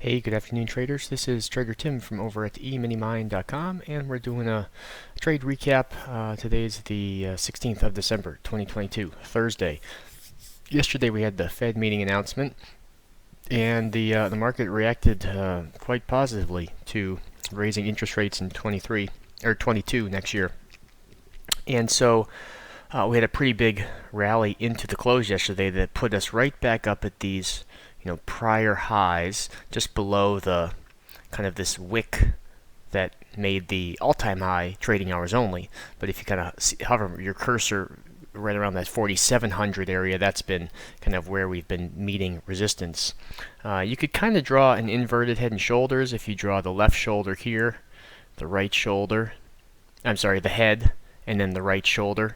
Hey, good afternoon traders. This is Trader Tim from over at EminiMind.com, and we're doing a trade recap. Today's the 16th of December 2022, Thursday. Yesterday we had the Fed meeting announcement, and the market reacted quite positively to raising interest rates in 23 or 22 next year. And so we had a pretty big rally into the close yesterday that put us right back up at these prior highs, just below the kind of this wick that made the all-time high trading hours only. But if you kind of hover your cursor right around that 4,700 area, that's been kind of where we've been meeting resistance. You could kind of draw an inverted head and shoulders if you draw the left shoulder here, the right shoulder, the head, and then the right shoulder.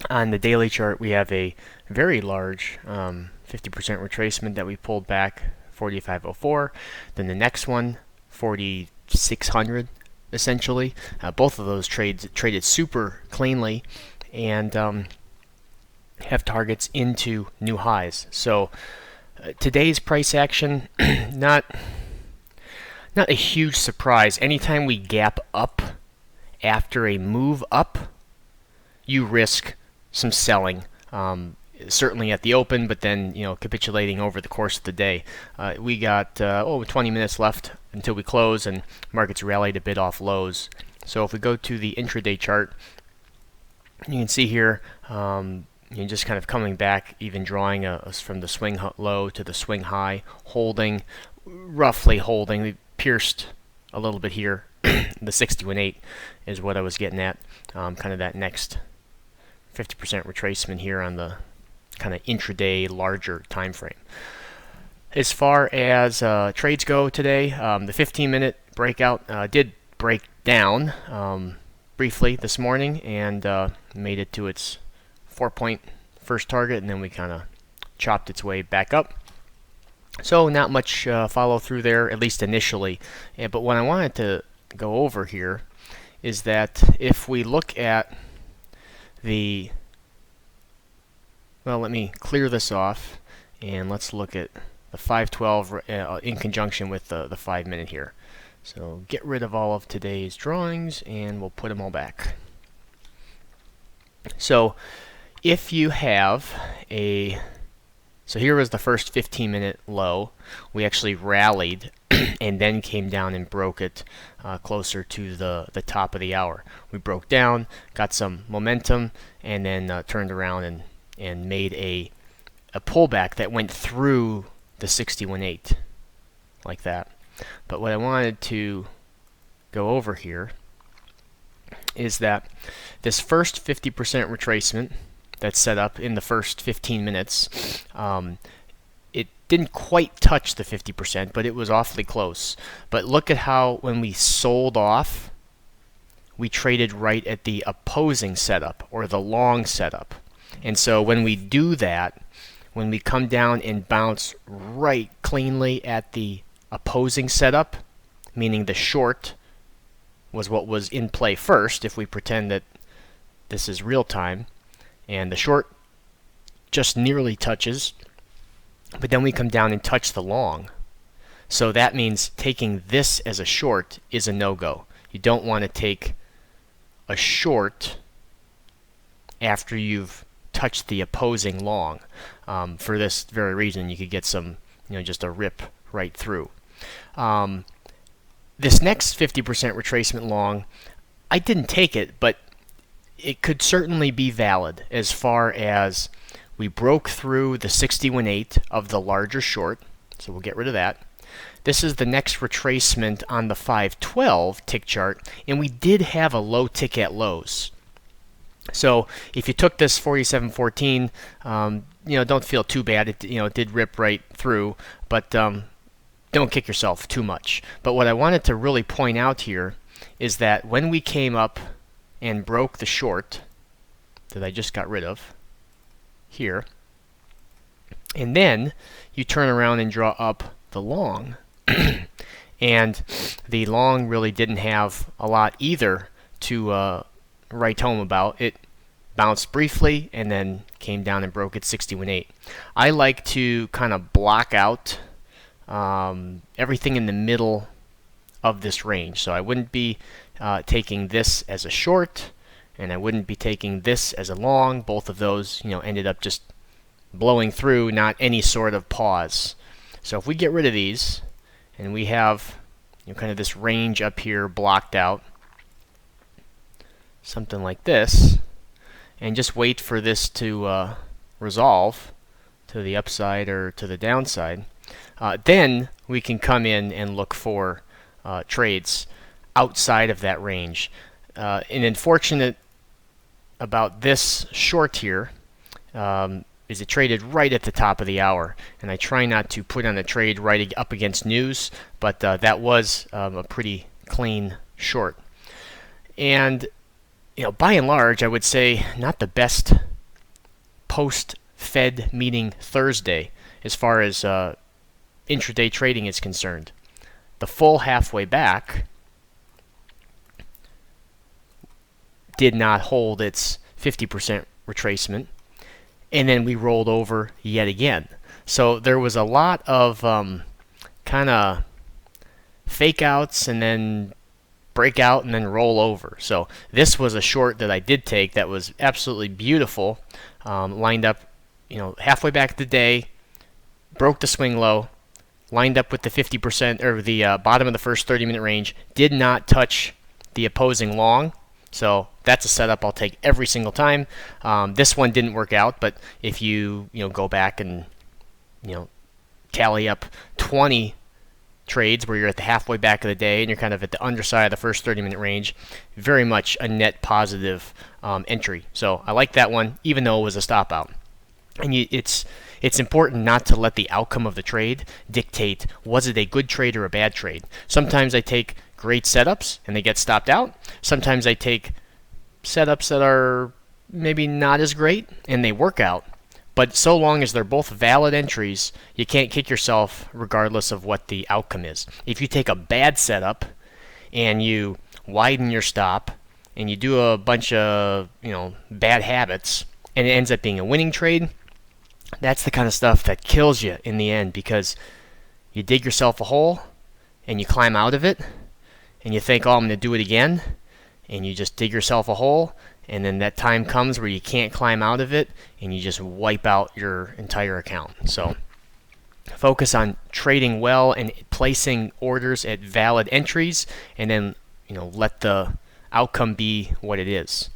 On the daily chart, we have a very large 50% retracement that we pulled back, 4504. Then the next one, 4600, essentially. Both of those trades traded super cleanly and have targets into new highs. So today's price action, not a huge surprise. Anytime we gap up after a move up, you risk some selling, certainly at the open, but then capitulating over the course of the day. We got 20 minutes left until we close, and markets rallied a bit off lows. So if we go to the intraday chart, you can see here just kind of coming back, even drawing from the swing low to the swing high, roughly holding. We pierced a little bit here. The 61.8 is what I was getting at, kind of that next 50% retracement here on the kind of intraday larger time frame. As far as trades go today, the 15-minute breakout did break down briefly this morning and made it to its 4-point first target, and then we kind of chopped its way back up. So not much follow through there, at least initially. But what I wanted to go over here is that if we look at let me clear this off, and let's look at the 512 in conjunction with the 5-minute here. So get rid of all of today's drawings, and we'll put them all back. So if you have so here was the first 15-minute low. We actually rallied and then came down and broke it closer to the top of the hour. We broke down, got some momentum, and then turned around and made a pullback that went through the 61.8 like that. But what I wanted to go over here is that this first 50% retracement that's set up in the first 15 minutes, it didn't quite touch the 50%, but it was awfully close. But look at how when we sold off, we traded right at the opposing setup, or the long setup. And so when we do that, when we come down and bounce right cleanly at the opposing setup, meaning the short was what was in play first, if we pretend that this is real time, and the short just nearly touches, but then we come down and touch the long. So that means taking this as a short is a no-go. You don't want to take a short after you've touched the opposing long. For this very reason, you could get some, just a rip right through. This next 50% retracement long, I didn't take it, but it could certainly be valid as far as we broke through the 61.8 of the larger short, so we'll get rid of that. This is the next retracement on the 512 tick chart, and we did have a low tick at lows. So if you took this 47.14, don't feel too bad. It did rip right through, but don't kick yourself too much. But what I wanted to really point out here is that when we came up and broke the short that I just got rid of here, and then you turn around and draw up the long, and the long really didn't have a lot either to write home about. It bounced briefly and then came down and broke at 61.8. I like to kind of block out everything in the middle of this range. So I wouldn't be taking this as a short, and I wouldn't be taking this as a long. Both of those, ended up just blowing through, not any sort of pause. So if we get rid of these, and we have kind of this range up here blocked out, something like this, and just wait for this to resolve to the upside or to the downside, then we can come in and look for trades outside of that range. An unfortunate about this short here is it traded right at the top of the hour, and I try not to put on a trade right up against news, but that was a pretty clean short. And by and large, I would say not the best post-Fed meeting Thursday as far as intraday trading is concerned. The full halfway back did not hold its 50% retracement, and then we rolled over yet again. So there was a lot of kind of fake outs and then break out and then roll over. So this was a short that I did take that was absolutely beautiful. Lined up, halfway back the day, broke the swing low, lined up with the 50% or the bottom of the first 30-minute range, did not touch the opposing long. So that's a setup I'll take every single time. This one didn't work out, but if you go back and tally up 20 trades where you're at the halfway back of the day and you're kind of at the underside of the first 30-minute range, very much a net positive entry. So I like that one, even though it was a stop out. And it's important not to let the outcome of the trade dictate, was it a good trade or a bad trade. Sometimes I take great setups and they get stopped out. Sometimes I take setups that are maybe not as great and they work out. But so long as they're both valid entries, you can't kick yourself regardless of what the outcome is. If you take a bad setup and you widen your stop and you do a bunch of bad habits and it ends up being a winning trade, that's the kind of stuff that kills you in the end, because you dig yourself a hole and you climb out of it and you think, oh, I'm going to do it again, and you just dig yourself a hole, and then that time comes where you can't climb out of it and you just wipe out your entire account. So focus on trading well and placing orders at valid entries, and then let the outcome be what it is.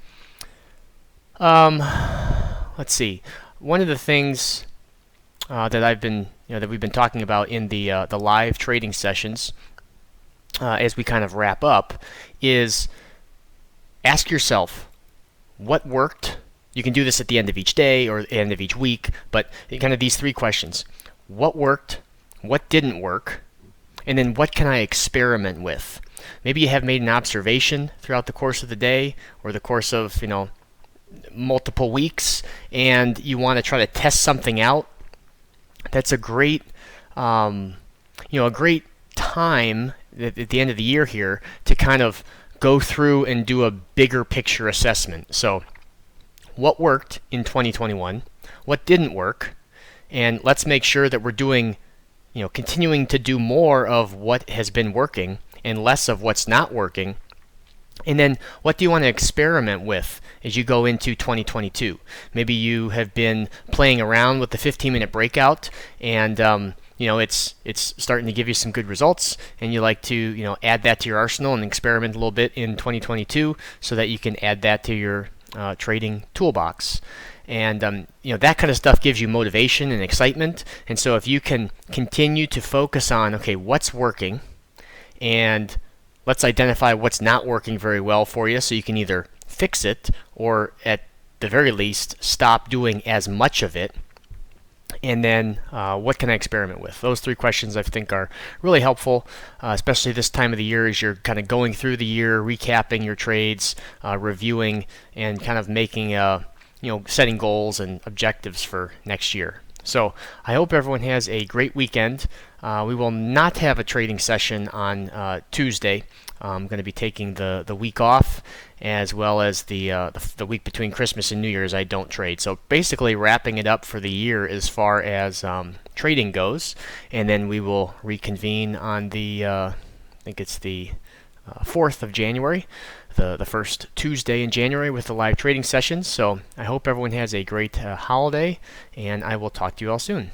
Let's see. One of the things that I've been that we've been talking about in the live trading sessions as we kind of wrap up is ask yourself what worked. You can do this at the end of each day or the end of each week, but kind of these three questions: what worked, what didn't work, and then what can I experiment with? Maybe you have made an observation throughout the course of the day or the course of multiple weeks, and you want to try to test something out. That's a great a great time at the end of the year here to kind of go through and do a bigger picture assessment. So what worked in 2021, what didn't work, and let's make sure that we're doing continuing to do more of what has been working and less of what's not working. And then what do you want to experiment with as you go into 2022? Maybe you have been playing around with the 15-minute breakout, and it's starting to give you some good results, and you like to add that to your arsenal and experiment a little bit in 2022 so that you can add that to your trading toolbox. And that kind of stuff gives you motivation and excitement. And so if you can continue to focus on, okay, what's working, and let's identify what's not working very well for you so you can either fix it or at the very least stop doing as much of it. And then what can I experiment with? Those three questions I think are really helpful, especially this time of the year as you're kind of going through the year, recapping your trades, reviewing, and kind of making setting goals and objectives for next year. So I hope everyone has a great weekend. We will not have a trading session on Tuesday. I'm going to be taking the week off, as well as the week between Christmas and New Year's. I don't trade. So basically wrapping it up for the year as far as trading goes, and then we will reconvene on the I think it's the 4th of January, the first Tuesday in January with the live trading sessions. So I hope everyone has a great holiday, and I will talk to you all soon.